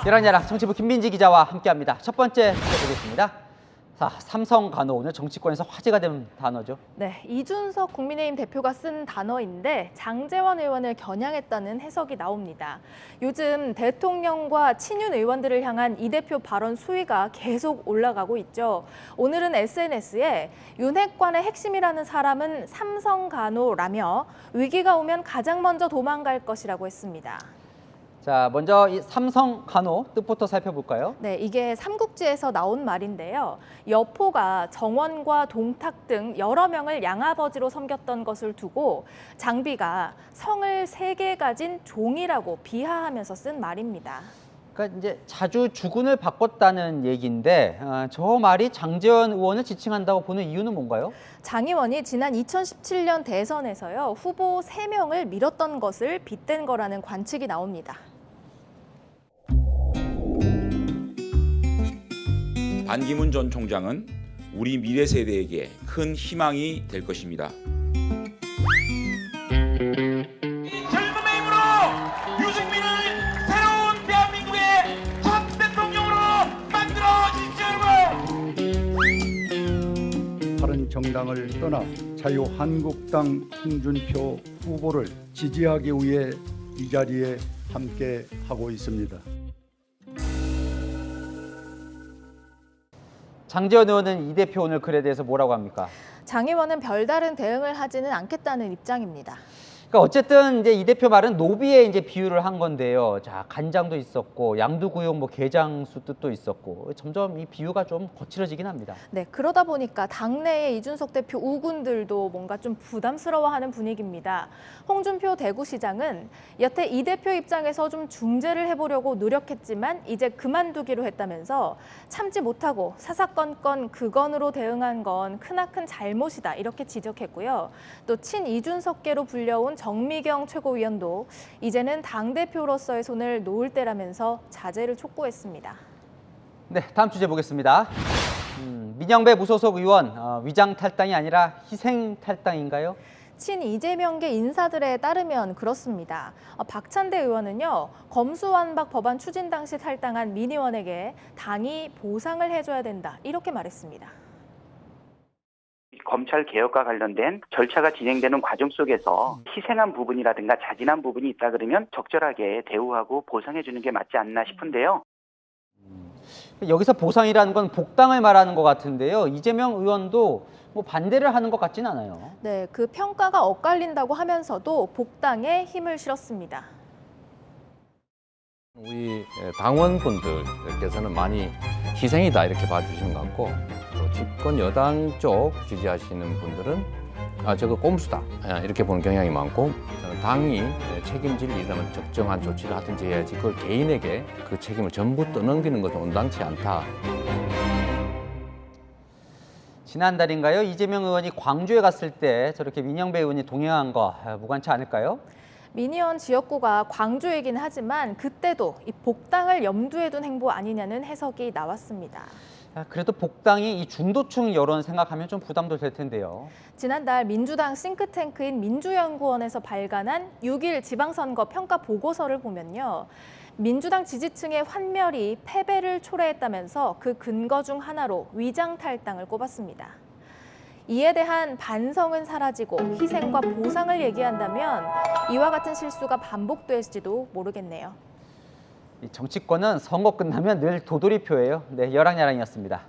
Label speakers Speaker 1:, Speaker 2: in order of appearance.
Speaker 1: 야랑야랑 정치부 김민지 기자와 함께합니다. 첫 번째 주제 보겠습니다. 자, 삼성 간호 오늘 정치권에서 화제가 된 단어죠.
Speaker 2: 네, 이준석 국민의힘 대표가 쓴 단어인데 장제원 의원을 겨냥했다는 해석이 나옵니다. 요즘 대통령과 친윤 의원들을 향한 이 대표 발언 수위가 계속 올라가고 있죠. 오늘은 SNS에 윤핵관의 핵심이라는 사람은 삼성 간호라며 위기가 오면 가장 먼저 도망갈 것이라고 했습니다.
Speaker 1: 자, 먼저 이 삼성 간호 뜻부터 살펴볼까요?
Speaker 2: 네, 이게 삼국지에서 나온 말인데요. 여포가 정원과 동탁 등 여러 명을 양아버지로 섬겼던 것을 두고 장비가 성을 3개 가진 종이라고 비하하면서 쓴 말입니다.
Speaker 1: 그러니까 이제 자주 주군을 바꿨다는 얘기인데 저 말이 장제원 의원을 지칭한다고 보는 이유는 뭔가요?
Speaker 2: 장 의원이 지난 2017년 대선에서요. 후보 3명을 밀었던 것을 빗댄 거라는 관측이 나옵니다.
Speaker 3: 반기문 전 총장은 우리 미래 세대에게 큰 희망이 될 것입니다.
Speaker 4: 이 젊음의 힘으로 유승민을 새로운 대한민국의 첫 대통령으로 만들어 주십시오, 여러분.
Speaker 5: 다른 정당을 떠나 자유한국당 홍준표 후보를 지지하기 위해 이 자리에 함께 하고 있습니다.
Speaker 1: 장제원 의원은 이 대표 오늘 글에 대해서 뭐라고 합니까?
Speaker 2: 장 의원은 별다른 대응을 하지는 않겠다는 입장입니다.
Speaker 1: 그러니까 어쨌든 이제 이 대표 말은 노비에 이제 비유를 한 건데요. 자, 간장도 있었고 양두구용 뭐 게장수 뜻도 있었고 점점 이 비유가 좀 거칠어지긴 합니다.
Speaker 2: 네, 그러다 보니까 당내의 이준석 대표 우군들도 뭔가 좀 부담스러워하는 분위기입니다. 홍준표 대구시장은 여태 이 대표 입장에서 좀 중재를 해보려고 노력했지만 이제 그만두기로 했다면서 참지 못하고 사사건건 그건으로 대응한 건 크나큰 잘못이다 이렇게 지적했고요. 또 친이준석계로 불려온 정미경 최고위원도 이제는 당대표로서의 손을 놓을 때라면서 자제를 촉구했습니다.
Speaker 1: 네, 다음 주제 보겠습니다. 민영배 무소속 의원 위장 탈당이 아니라 희생 탈당인가요?
Speaker 2: 친 이재명계 인사들에 따르면 그렇습니다. 박찬대 의원은요, 검수완박 법안 추진 당시 탈당한 민 의원에게 당이 보상을 해줘야 된다 이렇게 말했습니다.
Speaker 6: 검찰 개혁과 관련된 절차가 진행되는 과정 속에서 희생한 부분이라든가 자진한 부분이 있다 그러면 적절하게 대우하고 보상해 주는 게 맞지 않나 싶은데요.
Speaker 1: 여기서 보상이라는 건 복당을 말하는 것 같은데요. 이재명 의원도 뭐 반대를 하는 것 같진 않아요.
Speaker 2: 네, 그 평가가 엇갈린다고 하면서도 복당에 힘을 실었습니다.
Speaker 7: 우리 당원분들께서는 많이 희생이다 이렇게 봐주시는 것 같고 또 집권 여당 쪽 지지하시는 분들은 저거 꼼수다 이렇게 보는 경향이 많고 저는 당이 책임질 일이라면 적정한 조치를 하든지 해야지 그걸 개인에게 그 책임을 전부 떠넘기는 것은 온당치 않다.
Speaker 1: 지난달인가요? 이재명 의원이 광주에 갔을 때 저렇게 민영배 의원이 동행한 거 무관치 않을까요?
Speaker 2: 민 의원 지역구가 광주이긴 하지만 그때도 이 복당을 염두에 둔 행보 아니냐는 해석이 나왔습니다.
Speaker 1: 그래도 복당이 이 중도층 여론 생각하면 좀 부담도 될 텐데요.
Speaker 2: 지난달 민주당 싱크탱크인 민주연구원에서 발간한 6.1 지방선거 평가 보고서를 보면요. 민주당 지지층의 환멸이 패배를 초래했다면서 그 근거 중 하나로 위장 탈당을 꼽았습니다. 이에 대한 반성은 사라지고 희생과 보상을 얘기한다면 이와 같은 실수가 반복될지도 모르겠네요.
Speaker 1: 이 정치권은 선거 끝나면 늘 도돌이표예요. 네, 여랑야랑이었습니다.